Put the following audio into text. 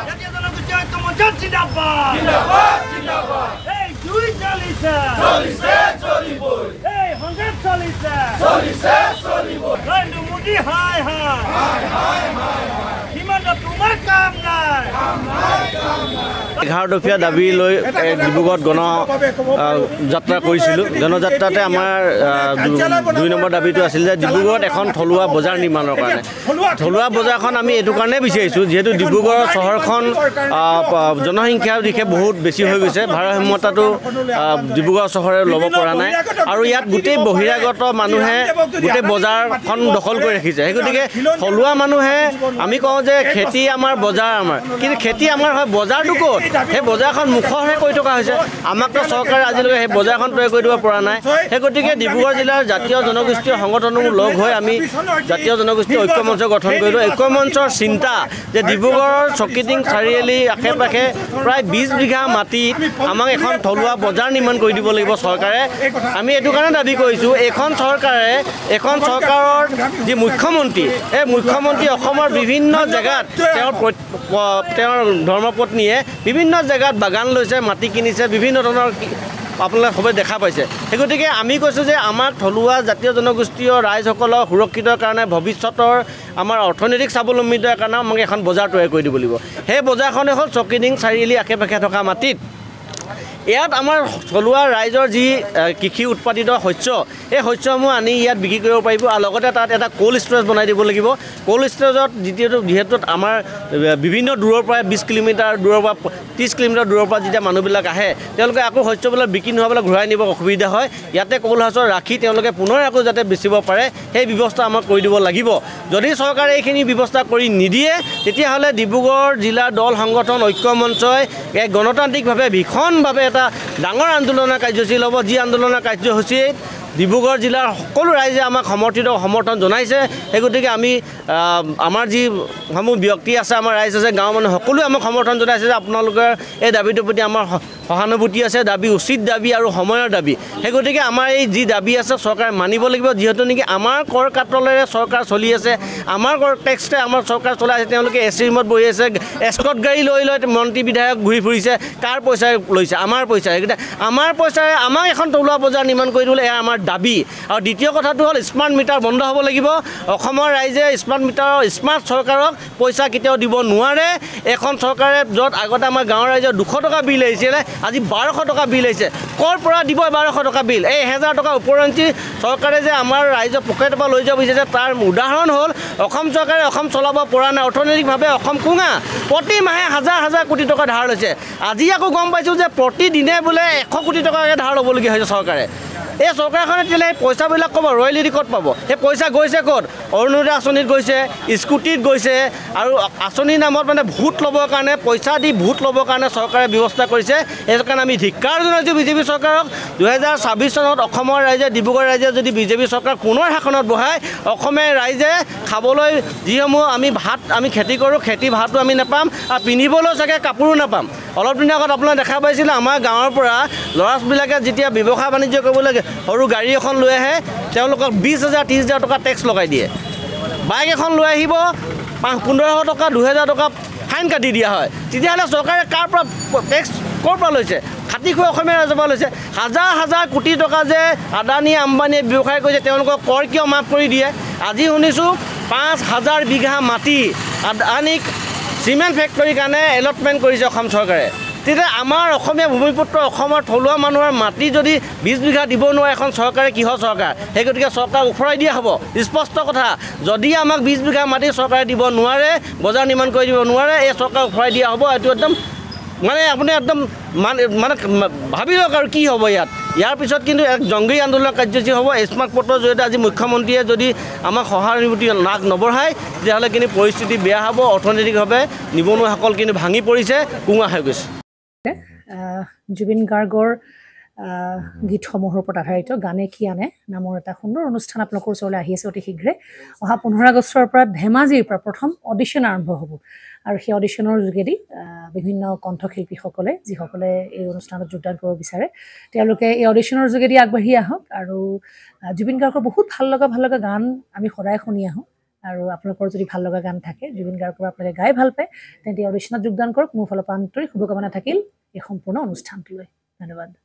জাতীয় জনগোষ্ঠী ঐক্য মঞ্চ জিন্দাবাদ জিন্দাবাদ জিন্দাবাদ এই দুই চলিছে চলিছে চলিবই এই সংগ্ৰাম চলিছে চলিছে চলিবই নৰেন্দ্ৰ মোদী হাই হাই হাই হাই হাই হিমন্ত তোমাৰ কাম নাই 11 দফীয়া দাবী লৈ ডিব্ৰুগড়ত গণ যাত্ৰা কৰিছিলোঁ। জনযাত্ৰাতে আমাৰ 2 নম্বৰ দাবীটো আছিল যে ডিব্ৰুগড়ত এখন থলুৱা বজাৰ নিৰ্মাণৰ কাৰণে। থলুৱা বজাৰখন আমি এইটো কাৰণে বিচাৰিছোঁ যিহেতু ডিব্ৰুগড় চহৰখন জনসংখ্যাৰ দিশে বহুত বেছি হৈ গৈছে। ভাৰসাম্যতাটো ডিব্ৰুগড় চহৰে ল'ব পৰা নাই আৰু ইয়াত গোটেই বহিৰাগত মানুহে গোটেই বজাৰখন দখল কৰি ৰাখিছে। সেই গতিকে থলুৱা মানুহে আমি কওঁ যে খেতি আমাৰ বজাৰ আমাৰ, কিন্তু খেতি আমাৰ হয় বজাৰটো ক'ত? সেই বজাৰখন মুখৰহে কৰি থকা হৈছে। আমাকতো চৰকাৰে আজিলৈকে সেই বজাৰখন তৈয়াৰ কৰি দিব পৰা নাই। সেই গতিকে ডিব্ৰুগড় জিলাৰ জাতীয় জনগোষ্ঠীয় সংগঠনসমূহ লগ হৈ আমি জাতীয় জনগোষ্ঠী ঐক্য মঞ্চ গঠন কৰিলোঁ। ঐক্য মঞ্চৰ চিন্তা যে ডিব্ৰুগড়ৰ চকিডিং চাৰিআলি আশে পাশে প্ৰায় 20 বিঘা মাটিত আমাক এখন থলুৱা বজাৰ নিৰ্মাণ কৰি দিব লাগিব চৰকাৰে। আমি এইটো কাৰণে দাবী কৰিছোঁ এইখন চৰকাৰৰ যি মুখ্যমন্ত্ৰী, এই মুখ্যমন্ত্ৰী অসমৰ বিভিন্ন জেগাত তেওঁৰ ধৰ্মপত্নীয়ে বিভিন্ন জেগাত বাগান লৈছে, মাটি কিনিছে, বিভিন্ন ধৰণৰ আপোনালোকে সবে দেখা পাইছে। সেই গতিকে আমি কৈছোঁ যে আমাক থলুৱা জাতীয় জনগোষ্ঠীয় ৰাইজসকলক সুৰক্ষিতৰ কাৰণে ভৱিষ্যতৰ আমাৰ অৰ্থনৈতিক স্বাৱলম্বিতাৰ কাৰণে আমাক এখন বজাৰ তৈয়াৰ কৰি দিব লাগিব। সেই বজাৰখনে হ'ল চকিডিং চাৰিআলি আশে পাশে থকা মাটিত। ইয়াত আমাৰ থলুৱা ৰাইজৰ যি কৃষি উৎপাদিত শস্য, এই শস্যসমূহ আনি ইয়াত বিক্ৰী কৰিব পাৰিব আৰু লগতে তাত এটা কোল্ড ষ্ট'ৰেজ বনাই দিব লাগিব। কোল্ড ষ্ট'ৰেজত যিহেতু আমাৰ বিভিন্ন দূৰৰ পৰা 20 কিলোমিটাৰ দূৰৰ পৰা 30 কিলোমিটাৰ দূৰৰ পৰা যেতিয়া মানুহবিলাক আহে তেওঁলোকে আকৌ শস্যবিলাক বিক্ৰী নোহোৱাবিলাক ঘূৰাই নিব অসুবিধা হয়। ইয়াতে কোল্ড হাউচত ৰাখি তেওঁলোকে পুনৰ আকৌ যাতে বেচিব পাৰে সেই ব্যৱস্থা আমাক কৰি দিব লাগিব। যদি চৰকাৰে এইখিনি ব্যৱস্থা কৰি নিদিয়ে তেতিয়াহ'লে ডিব্ৰুগড় জিলাৰ দল সংগঠন ঐক্য মঞ্চই এক গণতান্ত্ৰিকভাৱে ভীষণভাৱে এটা ডাঙৰ আন্দোলনৰ কাৰ্যসূচী ল'ব। যি আন্দোলনৰ কাৰ্যসূচীত ডিব্ৰুগড় জিলাৰ সকলো ৰাইজে আমাক সমৰ্থন জনাইছে। সেই গতিকে আমি আমাৰ যিসমূহ ব্যক্তি আছে, আমাৰ ৰাইজ আছে, গাঁৱৰ মানুহ সকলোৱে আমাক সমৰ্থন জনাইছে যে আপোনালোকৰ এই দাবীটোৰ প্ৰতি আমাৰ সহানুভূতি আছে, দাবী উচিত দাবী আৰু সময়ৰ দাবী। সেই গতিকে আমাৰ এই যি দাবী আছে চৰকাৰে মানিব লাগিব, যিহেতু নেকি আমাৰ কৰ কাটলেৰে চৰকাৰ চলি আছে, আমাৰ কৰ টেক্সতে আমাৰ চৰকাৰ চলাই আছে। তেওঁলোকে এচি ৰুমত বহি আছে, এস্কট গাড়ী লৈ মন্ত্ৰী বিধায়ক ঘূৰি ফুৰিছে। কাৰ পইচাৰে লৈছে? আমাৰ পইচাৰে। সেইকেইটা আমাৰ পইচাৰে আমাক এখন থলুৱা বজাৰ নিৰ্মাণ কৰি দিবলৈ এয়া আমাৰ দাবী। আৰু দ্বিতীয় কথাটো হ'ল স্মাৰ্ট মিটাৰ বন্ধ হ'ব লাগিব। অসমৰ ৰাইজে স্মাৰ্ট চৰকাৰক পইচা কেতিয়াও দিব নোৱাৰে। এখন চৰকাৰে য'ত আগতে আমাৰ গাঁৱৰ ৰাইজৰ 200 টকা বিল আহিছিলে, আজি 1200 টকা বিল আহিছে। ক'ৰ পৰা দিব 1200 টকা বিল? এই 1000 টকা ওপৰঞ্চি চৰকাৰে যে আমাৰ ৰাইজৰ পকেটৰ পৰা লৈ যাব বিচাৰিছে তাৰ উদাহৰণ হ'ল অসম চৰকাৰে অসম চলাব পৰা নাই। অৰ্থনৈতিকভাৱে অসম কোঙা। প্ৰতি মাহে হাজাৰ হাজাৰ কোটি টকা ধাৰ লৈছে। আজি আকৌ গম পাইছোঁ যে প্ৰতিদিনে বোলে 100 কোটি টকাকৈ ধাৰ ল'বলগীয়া হৈছে চৰকাৰে। এই চৰকাৰখনে তেতিয়াহ'লে পইচাবিলাক ক'ব, ৰয়েলিটি ক'ত পাব? সেই পইচা গৈছে ক'ত? অৰুণোদয় আঁচনিত গৈছে, স্কুটিত গৈছে আৰু আঁচনিৰ নামত মানে ভোট ল'বৰ কাৰণে, পইচা দি ভোট ল'বৰ কাৰণে চৰকাৰে ব্যৱস্থা কৰিছে। সেইকাৰণে আমি ধিক্কাৰ জনাইছোঁ বিজেপি চৰকাৰক। 2026 চনত অসমৰ ৰাইজে, ডিব্ৰুগড় ৰাইজে যদি বিজেপি চৰকাৰ পুনৰ শাসনত বহায়, অসমীয়া ৰাইজে খাবলৈ যিসমূহ আমি খেতি কৰোঁ, খেতি ভাতটো আমি নাপাম আৰু পিন্ধিবলৈও চাগে কাপোৰো নাপাম। অলপ দিনৰ আগত আপোনালোকে দেখা পাইছিলে আমাৰ গাঁৱৰ পৰা ল'ৰাবিলাকে যেতিয়া ব্যৱসায় বাণিজ্য কৰিবলৈ সৰু গাড়ী এখন লৈ আহে, তেওঁলোকক 20,000 30,000 টকা টেক্স লগাই দিয়ে। বাইক এখন লৈ আহিব 1500 টকা 2000 টকা ফাইন কাটি দিয়া হয়। তেতিয়াহ'লে চৰকাৰে কাৰ পৰা টেক্স ক'ৰ পৰা লৈছে? খাটি খোৱা অসমীয়া ৰাইজৰ পৰা লৈছে। হাজাৰ হাজাৰ কোটি টকা যে আদানী আম্বানীয়ে ব্যৱসায় কৰিছে তেওঁলোকক কৰ কিয় মাফ কৰি দিয়ে? আজি শুনিছোঁ 5000 বিঘা মাটি আদানীক চিমেণ্ট ফেক্টৰীৰ কাৰণে এলটমেণ্ট কৰিছে অসম চৰকাৰে। তেতিয়া আমাৰ অসমীয়া ভূমিপুত্ৰ অসমৰ থলুৱা মানুহৰ মাটি যদি 20 বিঘা দিব নোৱাৰে এখন চৰকাৰে, কিহৰ চৰকাৰ? সেই গতিকে চৰকাৰ উফৰাই দিয়া হ'ব। স্পষ্ট কথা, যদি আমাক 20 বিঘা মাটি চৰকাৰে দিব নোৱাৰে, বজাৰ নিৰ্মাণ কৰি দিব নোৱাৰে, এই চৰকাৰ উফৰাই দিয়া হ'ব। এইটো একদম আপুনি একদম ভাবি লওক আৰু কি হ'ব ইয়াৰ পিছত কিন্তু এক জংগী আন্দোলনৰ কাৰ্যসূচী হ'ব। স্মাৰ্ট পৰ্টৰ জৰিয়তে আজি মুখ্যমন্ত্ৰীয়ে যদি আমাক সহানুভূতি নাক নবঢ়ায় তেতিয়াহ'লে কিন্তু পৰিস্থিতি বেয়া হ'ব। অৰ্থনৈতিকভাৱে নিবনুৱাসকল কিন্তু ভাঙি পৰিছে, কোঙা হৈ গৈছে। জুবিন গাৰ্গৰ গীতসমূহৰ ওপৰত আধাৰিত গানে কি আনে নামৰ এটা সুন্দৰ অনুষ্ঠান আপোনালোকৰ ওচৰলৈ আহি আছে অতি শীঘ্ৰে। অহা 15 আগষ্টৰ পৰা ধেমাজিৰ পৰা প্ৰথম অডিশ্যন আৰম্ভ হ'ব আৰু সেই অডিশ্যনৰ যোগেদি বিভিন্ন কণ্ঠশিল্পীসকলে যিসকলে এই অনুষ্ঠানত যোগদান কৰিব বিচাৰে তেওঁলোকে এই অডিশ্যনৰ যোগেদি আগবাঢ়ি আহক আৰু জুবিন গাৰ্গৰ বহুত ভাল লগা গান আমি সদায় শুনি আহোঁ। আৰু আপোনালোকৰ যদি ভাল লগা গান থাকে জুবিন গাৰ্গৰ আপোনালোকে গাই ভাল পায় তেন্তে অডিশ্যনত যোগদান কৰক মোৰ ফালৰ পৰা আন্তৰিক শুভকামনা থাকিল এই সম্পূৰ্ণ অনুষ্ঠানটোলৈ ধন্যবাদ